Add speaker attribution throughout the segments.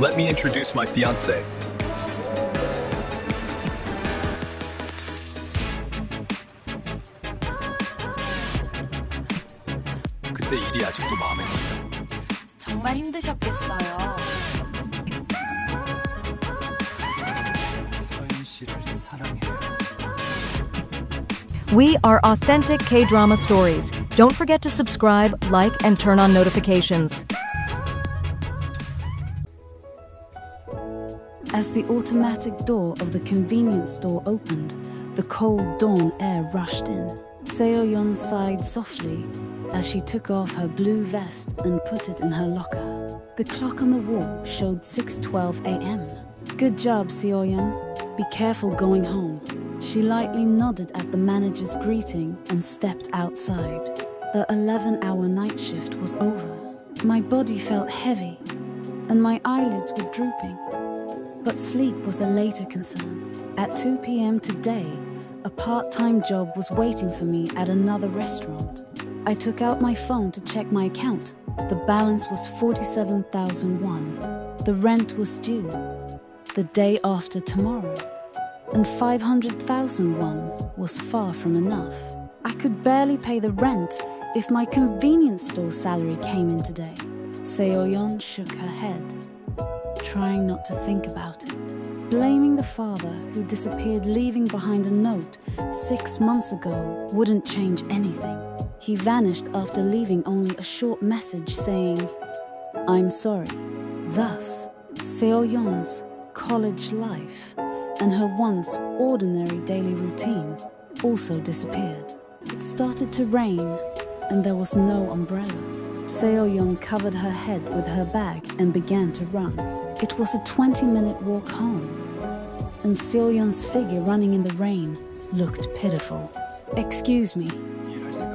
Speaker 1: Let me introduce my fiancée. 그때 일이 아직도 마음에 걸려.
Speaker 2: 정말 힘드셨겠어요.
Speaker 1: 서연 씨를 사랑해요.
Speaker 3: We are authentic K-drama stories. Don't forget to subscribe, like, and turn on notifications.
Speaker 4: As the automatic door of the convenience store opened, the cold dawn air rushed in. Seo-yeon sighed softly as she took off her blue vest and put it in her locker. The clock on the wall showed 6:12 a.m. Good job, Seo-yeon. Be careful going home. She lightly nodded at the manager's greeting and stepped outside. The 11-hour night shift was over. My body felt heavy and my eyelids were drooping. But sleep was a later concern. At 2 p.m. today, a part-time job was waiting for me at another restaurant. I took out my phone to check my account. The balance was 47,000 won. The rent was due the day after tomorrow. And 500,000 won was far from enough. I could barely pay the rent if my convenience store salary came in today. Seo-yeon shook her head, trying not to think about it. Blaming the father who disappeared, leaving behind a note 6 months ago wouldn't change anything. He vanished after leaving only a short message saying, "I'm sorry." Thus, Seo-yeon's college life and her once ordinary daily routine also disappeared. It started to rain and there was no umbrella. Seo-yeon covered her head with her bag and began to run. It was a 20-minute walk home, and Seo-yeon's figure running in the rain looked pitiful. "Excuse me,"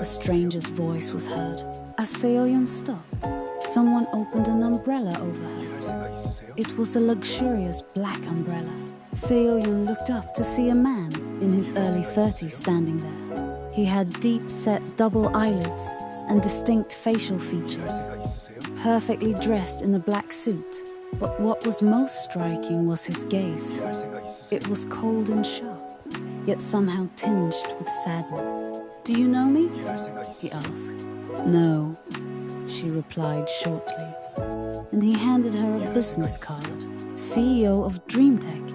Speaker 4: a stranger's voice was heard. As Seo-yeon stopped, someone opened an umbrella over her. It was a luxurious black umbrella. Seo-yeon looked up to see a man in his early 30s standing there. He had deep-set double eyelids and distinct facial features. Perfectly dressed in a black suit, but what was most striking was his gaze. It was cold and sharp, yet somehow tinged with sadness. "Do you know me?" he asked. "No," she replied shortly. And he handed her a business card. CEO of Dreamtech,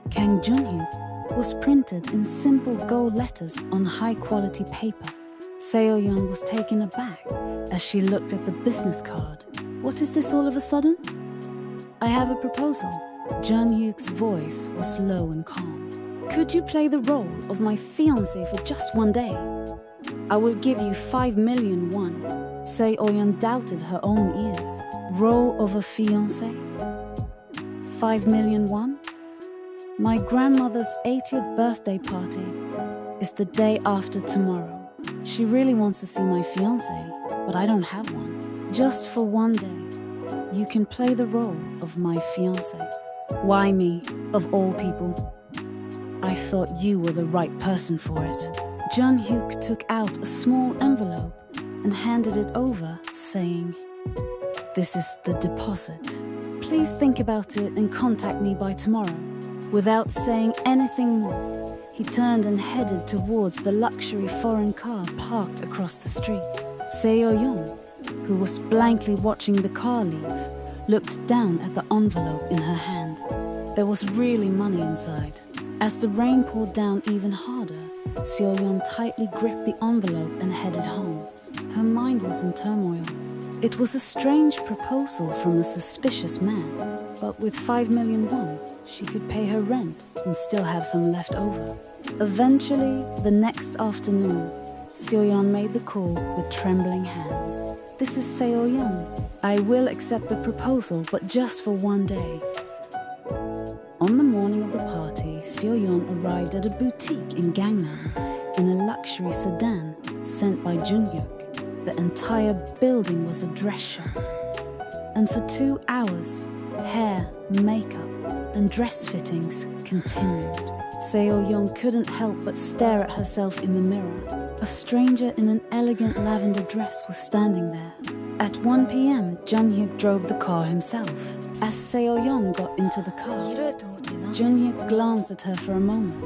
Speaker 4: Junhyuk, was printed in simple gold letters on high-quality paper. Seo-yeon was taken aback as she looked at the business card. "What is this all of a sudden?" "I have a proposal." Junhyuk's voice was low and calm. "Could you play the role of my fiancé for just one day? I will give you 5 million won." Seo-yeon doubted her own ears. Role of a fiancé? 5 million won? My grandmother's 80th birthday party is the day after tomorrow. She really wants to see my fiancé, but I don't have one. Just for one day, you can play the role of my fiancé. Why me, of all people? I thought you were the right person for it. Junhyuk took out a small envelope and handed it over, saying, "This is the deposit. Please think about it and contact me by tomorrow." Without saying anything more, he turned and headed towards the luxury foreign car parked across the street. Seo-yeon, who was blankly watching the car leave, looked down at the envelope in her hand. There was really money inside. As the rain poured down even harder, Seo-yeon tightly gripped the envelope and headed home. Her mind was in turmoil. It was a strange proposal from a suspicious man, but with 5 million won, she could pay her rent and still have some left over. Eventually, the next afternoon, Seo-yeon made the call with trembling hands. "This is Seo-yeon. I will accept the proposal, but just for one day." On the morning of the party, Seo-yeon arrived at a boutique in Gangnam in a luxury sedan sent by Junhyuk. The entire building was a dress shop. And for 2 hours, hair, makeup, and dress fittings continued. Seo-yeon couldn't help but stare at herself in the mirror. A stranger in an elegant lavender dress was standing there. At 1 p.m., Junhyuk drove the car himself. As Seo-yeon got into the car, Junhyuk glanced at her for a moment.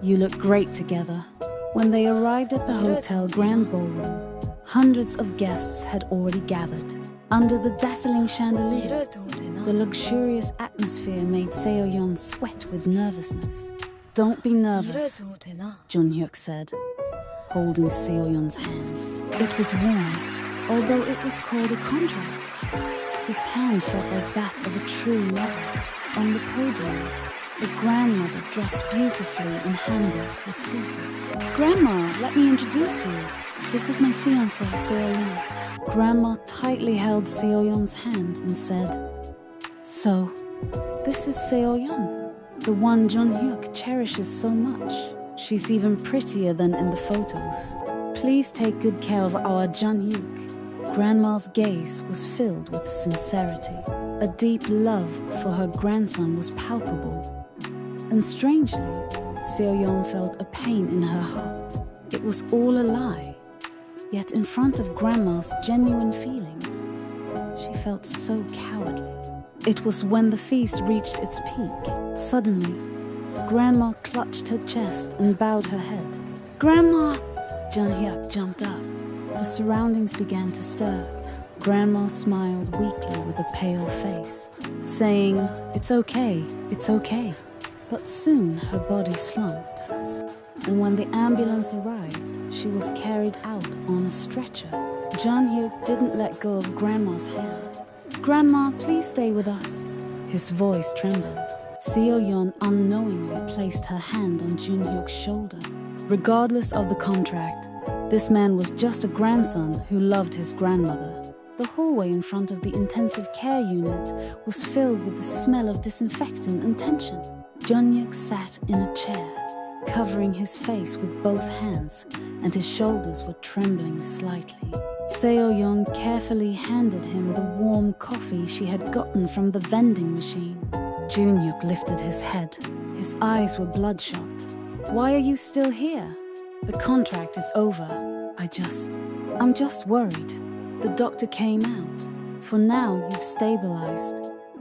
Speaker 4: You look great together. When they arrived at the hotel grand ballroom, hundreds of guests had already gathered. Under the dazzling chandelier, the luxurious atmosphere made Seo-yeon sweat with nervousness. Don't be nervous, Junhyuk said, holding Seo-yeon's hand. It was warm, although it was called a contract. His hand felt like that of a true lover. On the podium, the grandmother, dressed beautifully in hanbok, was seated. Grandma, let me introduce you. This is my fiancée, Seyeon. Grandma tightly held Seo-yeon's hand and said, So, this is Seyeon, the one Junhyuk cherishes so much. She's even prettier than in the photos. Please take good care of our Junhyuk. Grandma's gaze was filled with sincerity. A deep love for her grandson was palpable. And strangely, Seo-yeon felt a pain in her heart. It was all a lie. Yet in front of Grandma's genuine feelings, she felt so cowardly. It was when the feast reached its peak. Suddenly, Grandma clutched her chest and bowed her head. Grandma! Junhyuk jumped up. The surroundings began to stir. Grandma smiled weakly with a pale face, saying, It's okay, it's okay. But soon her body slumped. And when the ambulance arrived, she was carried out on a stretcher. Junhyuk didn't let go of Grandma's hand. Grandma, please stay with us. His voice trembled. Seo-yeon unknowingly placed her hand on Junhyuk's shoulder. Regardless of the contract, this man was just a grandson who loved his grandmother. The hallway in front of the intensive care unit was filled with the smell of disinfectant and tension. Junhyuk sat in a chair, covering his face with both hands, and his shoulders were trembling slightly. Seo-yeon carefully handed him the warm coffee she had gotten from the vending machine. Junhyuk lifted his head. His eyes were bloodshot. Why are you still here? The contract is over. I'm just worried. The doctor came out. For now, you've stabilized,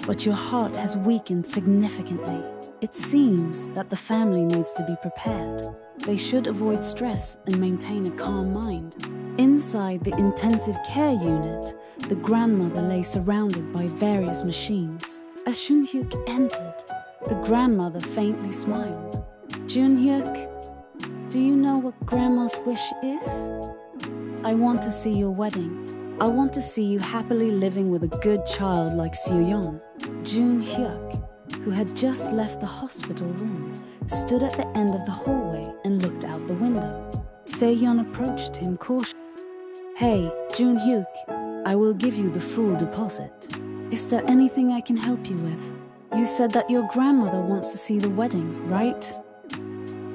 Speaker 4: but your heart has weakened significantly. It seems that the family needs to be prepared. They should avoid stress and maintain a calm mind. Inside the intensive care unit, the grandmother lay surrounded by various machines. As Junhyuk entered, the grandmother faintly smiled. Junhyuk, do you know what Grandma's wish is? I want to see your wedding. I want to see you happily living with a good child like Seo-yeon. Junhyuk, who had just left the hospital room, stood at the end of the hallway and looked out the window. Seyeon approached him cautiously. Hey, Junhyuk, I will give you the full deposit. Is there anything I can help you with? You said that your grandmother wants to see the wedding, right?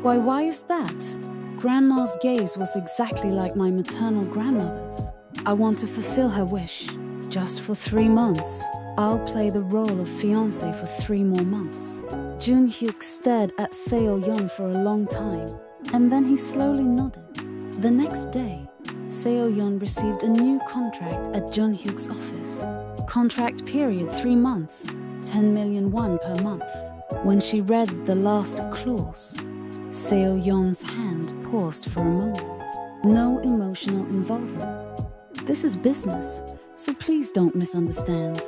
Speaker 4: Why is that? Grandma's gaze was exactly like my maternal grandmother's. I want to fulfill her wish. Just for 3 months. I'll play the role of fiancé for 3 more months. Junhyuk stared at Seo-yeon for a long time, and then he slowly nodded. The next day, Seo-yeon received a new contract at Junhyuk's office. Contract period 3 months, 10 million won per month. When she read the last clause, Seo-yeon's hand paused for a moment. No emotional involvement. This is business, so please don't misunderstand.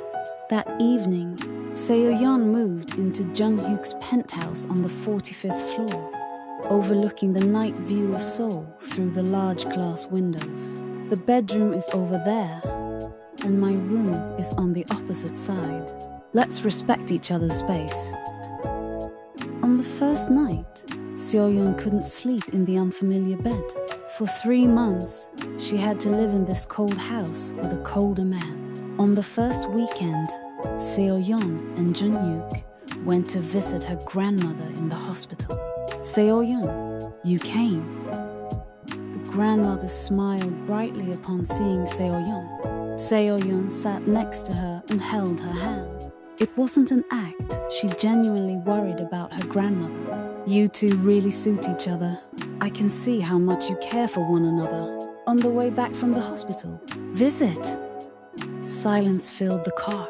Speaker 4: That evening, Seo-yeon moved into Junhyuk's penthouse on the 45th floor, overlooking the night view of Seoul through the large glass windows. The bedroom is over there, and my room is on the opposite side. Let's respect each other's space. On the first night, Seo-yeon couldn't sleep in the unfamiliar bed. For 3 months, she had to live in this cold house with a colder man. On the first weekend, Seo-yeon and Junhyuk went to visit her grandmother in the hospital. Seo-yeon, you came. The grandmother smiled brightly upon seeing Seo-yeon. Seo-yeon sat next to her and held her hand. It wasn't an act. She genuinely worried about her grandmother. You two really suit each other. I can see how much you care for one another. On the way back from the hospital, visit. Silence filled the car.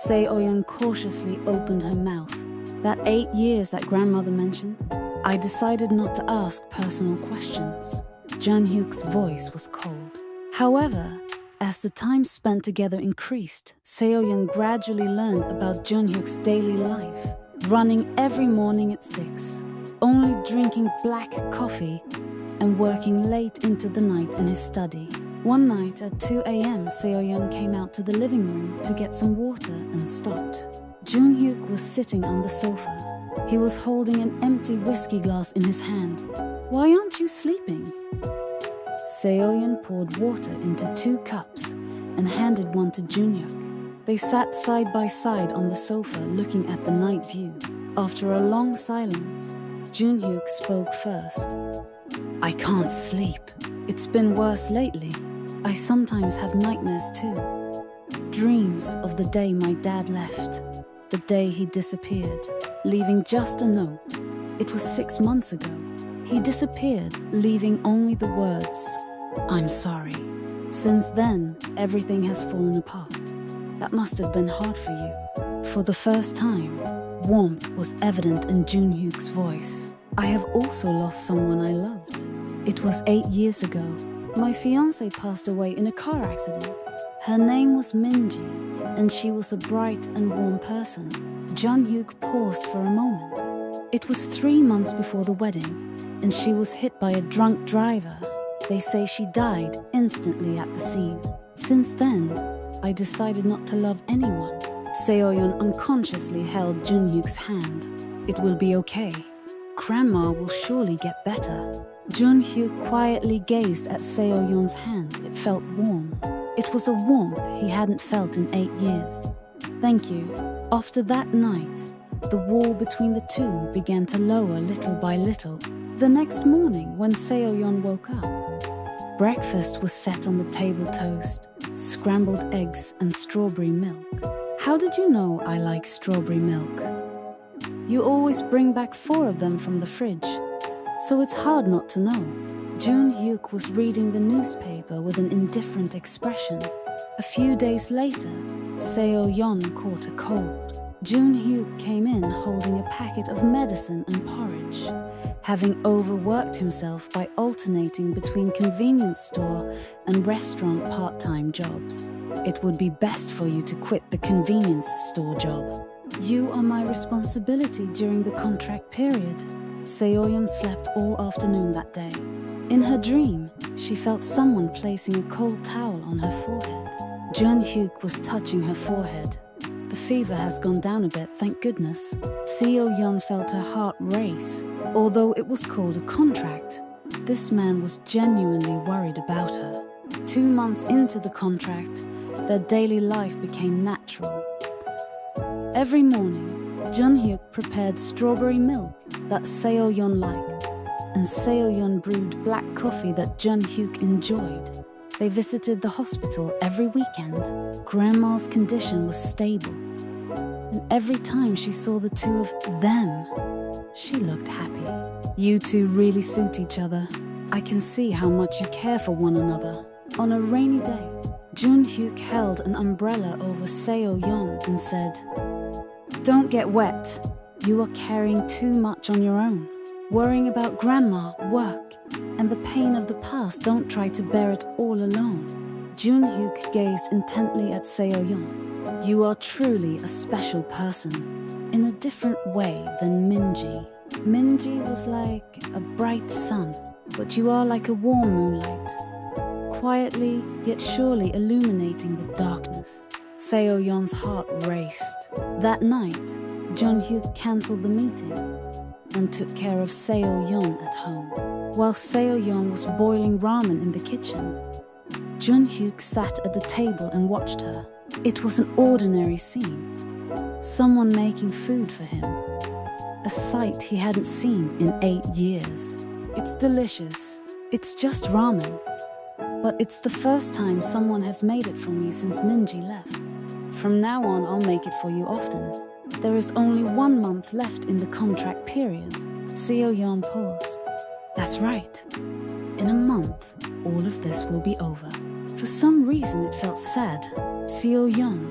Speaker 4: Seyeon cautiously opened her mouth. That 8 years that grandmother mentioned, I decided not to ask personal questions. Junhyuk's voice was cold. However, as the time spent together increased, Seyeon gradually learned about Junhyuk's daily life, running every morning at 6, only drinking black coffee, and working late into the night in his study. One night at 2 a.m., Seyeon came out to the living room to get some water and stopped. Junhyuk was sitting on the sofa. He was holding an empty whiskey glass in his hand. "Why aren't you sleeping?" Seyeon poured water into 2 cups and handed one to Junhyuk. They sat side by side on the sofa looking at the night view. After a long silence, Junhyuk spoke first. "I can't sleep. It's been worse lately. I sometimes have nightmares too. Dreams of the day my dad left, the day he disappeared, leaving just a note. It was 6 months ago. He disappeared, leaving only the words, 'I'm sorry.' Since then, everything has fallen apart. That must have been hard for you." For the first time, warmth was evident in Junhyuk's voice. "I have also lost someone I loved. It was 8 years ago. My fiancée passed away in a car accident. Her name was Minji, and she was a bright and warm person." Junhyuk paused for a moment. It was 3 months before the wedding, and she was hit by a drunk driver. They say she died instantly at the scene. Since then, I decided not to love anyone. Seyeon unconsciously held Junhyuk's hand. "It will be okay. Grandma will surely get better." Junhyuk quietly gazed at Seyeon's hand. It felt warm. It was a warmth he hadn't felt in 8 years. "Thank you." After that night, the wall between the two began to lower little by little. The next morning, when Seyeon woke up, breakfast was set on the table: toast, scrambled eggs, and strawberry milk. "How did you know I like strawberry milk?" "You always bring back 4 of them from the fridge, so it's hard not to know." Junhyuk was reading the newspaper with an indifferent expression. A few days later, Seo-yeon caught a cold. Junhyuk came in holding a packet of medicine and porridge, having overworked himself by alternating between convenience store and restaurant part-time jobs. "It would be best for you to quit the convenience store job. You are my responsibility during the contract period." Seyeon slept all afternoon that day. In her dream, she felt someone placing a cold towel on her forehead. Junhyuk was touching her forehead. "The fever has gone down a bit, thank goodness." Seo-yeon felt her heart race. Although it was called a contract, this man was genuinely worried about her. 2 months into the contract, their daily life became natural. Every morning, Junhyuk prepared strawberry milk that Seo-yeon liked, and Seo-yeon brewed black coffee that Junhyuk enjoyed. They visited the hospital every weekend. Grandma's condition was stable, and every time she saw the two of them, she looked happy. "You two really suit each other. I can see how much you care for one another." On a rainy day, Junhyuk held an umbrella over Seo-yeon and said, "Don't get wet. You are carrying too much on your own. Worrying about grandma, work, and the pain of the past, don't try to bear it all alone." Junhyuk gazed intently at Seo-yeon. "You are truly a special person, in a different way than Minji. Minji was like a bright sun, but you are like a warm moonlight, quietly yet surely illuminating the darkness." Seo-yeon's heart raced. That night, Junhyuk cancelled the meeting and took care of Seo-yeon at home. While Seo-yeon was boiling ramen in the kitchen, Junhyuk sat at the table and watched her. It was an ordinary scene. Someone making food for him. A sight he hadn't seen in 8 years. "It's delicious. It's just ramen. But it's the first time someone has made it for me since Minji left. From now on, I'll make it for you often. There is only 1 month left in the contract period." Seo-yeon paused. "That's right. In a month, all of this will be over." For some reason, it felt sad. Seo-yeon,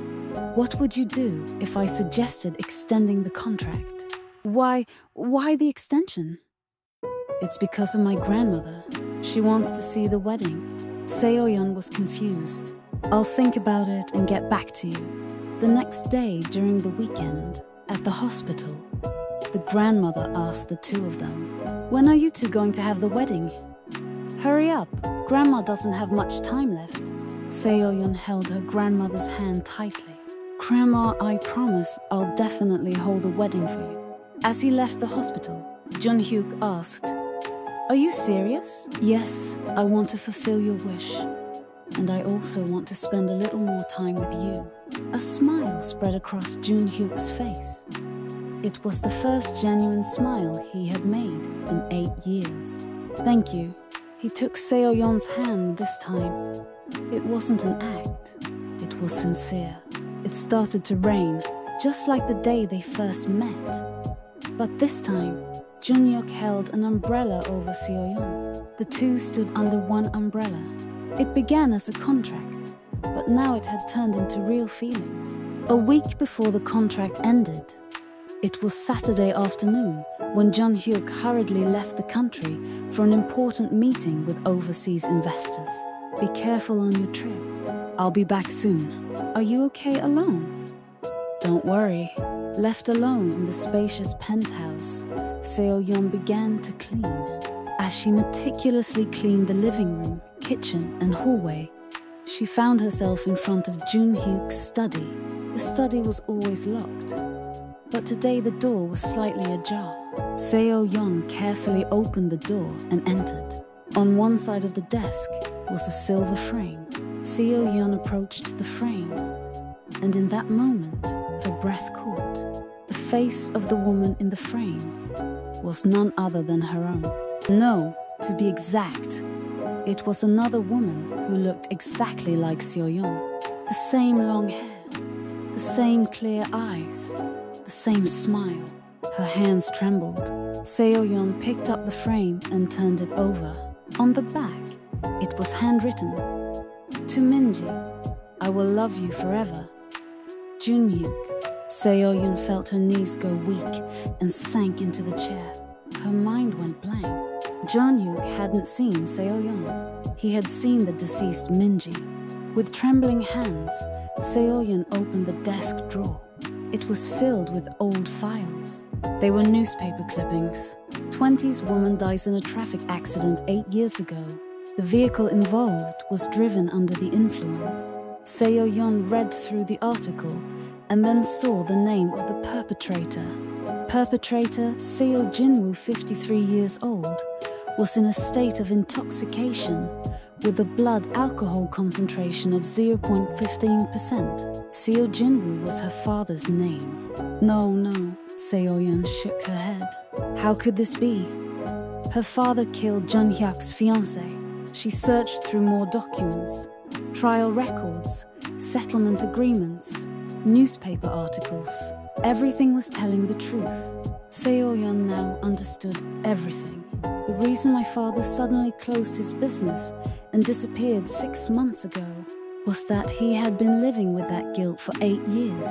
Speaker 4: What would you do if I suggested extending the contract? Why the extension? It's because of my grandmother. She wants to see the wedding. Seo-yeon was confused. I'll think about it and get back to you. The next day during the weekend, at the hospital, the grandmother asked the two of them, "When are you two going to have the wedding?" "Hurry up, Grandma doesn't have much time left." Seo-yeon held her grandmother's hand tightly. "Grandma, I promise I'll definitely hold a wedding for you." As he left the hospital, Junhyuk asked, "Are you serious?" "Yes, I want to fulfill your wish. And I also want to spend a little more time with you." A smile spread across Junhyuk's face. It was the first genuine smile he had made in 8 years. "Thank you." He took Seo-yeon's hand this time. It wasn't an act. It was sincere. It started to rain, just like the day they first met. But this time, Junhyuk held an umbrella over Seo-yeon. The two stood under one umbrella. It began as a contract, but now it had turned into real feelings. A week before the contract ended, it was Saturday afternoon when Junhyuk hurriedly left the country for an important meeting with overseas investors. "Be careful on your trip. I'll be back soon. Are you okay alone?" "Don't worry." Left alone in the spacious penthouse, Seo-yeon began to clean. As she meticulously cleaned the living room, kitchen and hallway, she found herself in front of Junhyuk's study. The study was always locked, but today the door was slightly ajar. Seo-yeon carefully opened the door and entered. On one side of the desk was a silver frame. Seo-yeon approached the frame, and in that moment, her breath caught. The face of the woman in the frame was none other than her own. No, to be exact, it was another woman who looked exactly like Seo-yeon. The same long hair, the same clear eyes, the same smile. Her hands trembled. Seo-yeon picked up the frame and turned it over. On the back, it was handwritten, "To Minji, I will love you forever. Junhyuk." Seo-yeon felt her knees go weak and sank into the chair. Her mind went blank. Junhyuk hadn't seen Seo-yeon. He had seen the deceased Minji. With trembling hands, Seo-yeon opened the desk drawer. It was filled with old files. They were newspaper clippings. 20s woman dies in a traffic accident 8 years ago. The vehicle involved was driven under the influence. Seo-yeon read through the article and then saw the name of the perpetrator. Perpetrator Seo Jinwoo, 53 years old, was in a state of intoxication with a blood alcohol concentration of 0.15%. Seo Jinwoo was her father's name. No, Seo-yeon shook her head. How could this be? Her father killed Junhyuk's fiancée. She searched through more documents, trial records, settlement agreements, newspaper articles. Everything was telling the truth. Seo-yeon now understood everything. The reason my father suddenly closed his business and disappeared 6 months ago was that he had been living with that guilt for 8 years.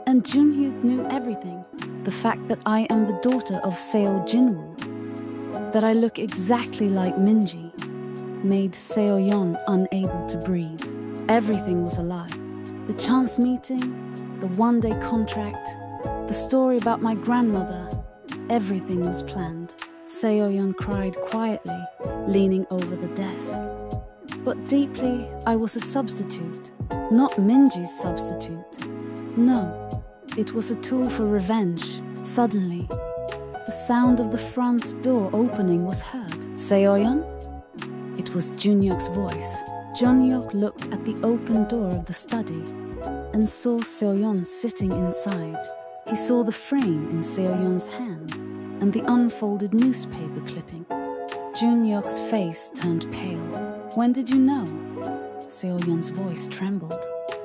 Speaker 4: And Junhyuk knew everything. The fact that I am the daughter of Seo Jinwoo, that I look exactly like Minji, made Seo-yeon unable to breathe. Everything was a lie. The chance meeting, the one-day contract, the story about my grandmother, everything was planned. Seo-yeon cried quietly, leaning over the desk. But deeply, I was a substitute, not Minji's substitute. No, it was a tool for revenge. Suddenly, the sound of the front door opening was heard. "Seo-yeon?" It was Junhyuk's voice. Junhyuk looked at the open door of the study and saw Seo-yeon sitting inside. He saw the frame in Seo-yeon's hand and the unfolded newspaper clippings. Junhyuk's face turned pale. "When did you know?" Seo-yeon's voice trembled.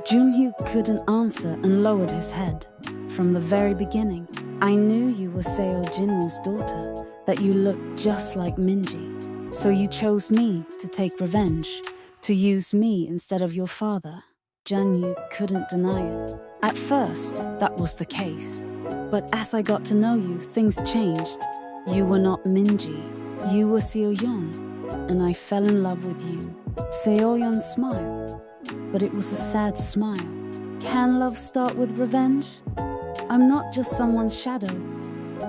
Speaker 4: Junhyuk couldn't answer and lowered his head. "From the very beginning, I knew you were Seo Jinwoo's daughter, that you looked just like Minji. So you chose me to take revenge, to use me instead of your father." Junhyuk couldn't deny it. At first, that was the case. But as I got to know you, things changed. You were not Minji. You were Seo-yeon. And I fell in love with you. Seo-yeon smiled. But it was a sad smile. Can love start with revenge? I'm not just someone's shadow.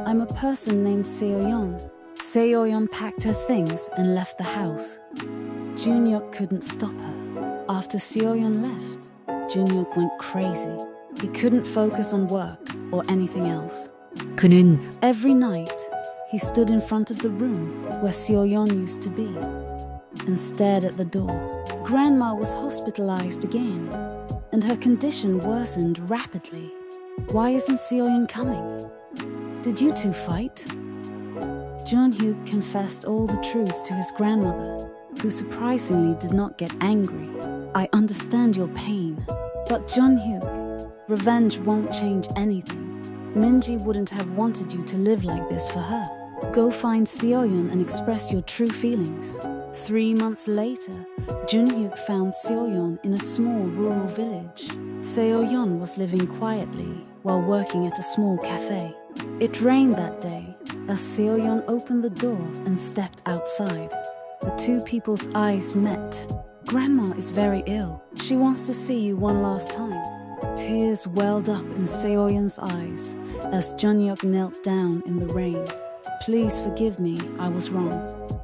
Speaker 4: I'm a person named Seo-yeon. Seo-yeon packed her things and left the house. Junhyuk couldn't stop her. After Seo-yeon left, Junhyuk went crazy. He couldn't focus on work or anything else.
Speaker 3: 그는
Speaker 4: Every night, he stood in front of the room where Seo-yeon used to be and stared at the door. Grandma was hospitalized again, and her condition worsened rapidly. Why isn't Seo-yeon coming? Did you two fight? Junhyuk confessed all the truths to his grandmother, who surprisingly did not get angry. I understand your pain, but Junhyuk, revenge won't change anything. Minji wouldn't have wanted you to live like this for her. Go find Seo-yeon and express your true feelings. 3 months later, Junhyuk found Seo-yeon in a small rural village. Seo-yeon was living quietly while working at a small cafe. It rained that day as Seo-yeon opened the door and stepped outside. The two people's eyes met. Grandma is very ill. She wants to see you one last time. Tears welled up in Seo-yeon's eyes as Junhyuk knelt down in the rain. Please forgive me, I was wrong.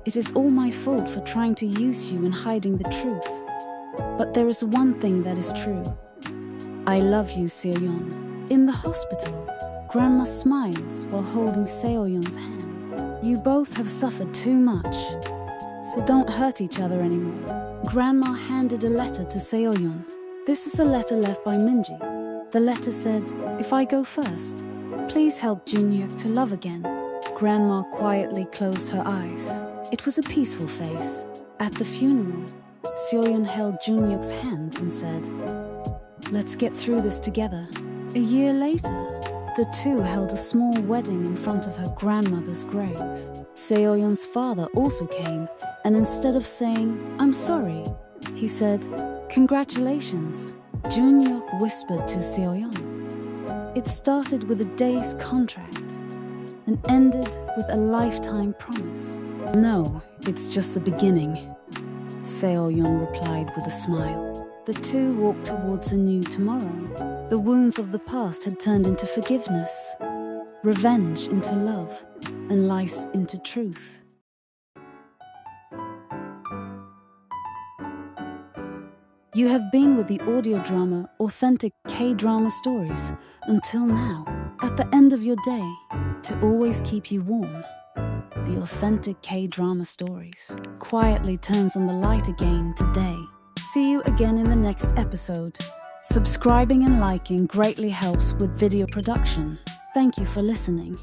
Speaker 4: It is all my fault for trying to use you and hiding the truth. But there is one thing that is true. I love you, Seo-yeon. In the hospital, Grandma smiles while holding Seo-yeon's hand. You both have suffered too much, so don't hurt each other anymore. Grandma handed a letter to Seo-yeon. This is a letter left by Minji. The letter said, if I go first, please help Junhyuk to love again. Grandma quietly closed her eyes. It was a peaceful face. At the funeral, Seo-yeon held Junhyuk's hand and said, let's get through this together. A year later, the two held a small wedding in front of her grandmother's grave. Seo-yeon's father also came, and instead of saying, I'm sorry, he said, congratulations. Junhyuk whispered to Seo-yeon. It started with a day's contract and ended with a lifetime promise. No, it's just the beginning, Seo-yeon replied with a smile. The two walked towards a new tomorrow. The wounds of the past had turned into forgiveness, revenge into love, and lies into truth. You have been with the audio drama Authentic K-Drama Stories until now. At the end of your day, to always keep you warm, the Authentic K-Drama Stories quietly turns on the light again today. See you again in the next episode. Subscribing and liking greatly helps with video production. Thank you for listening.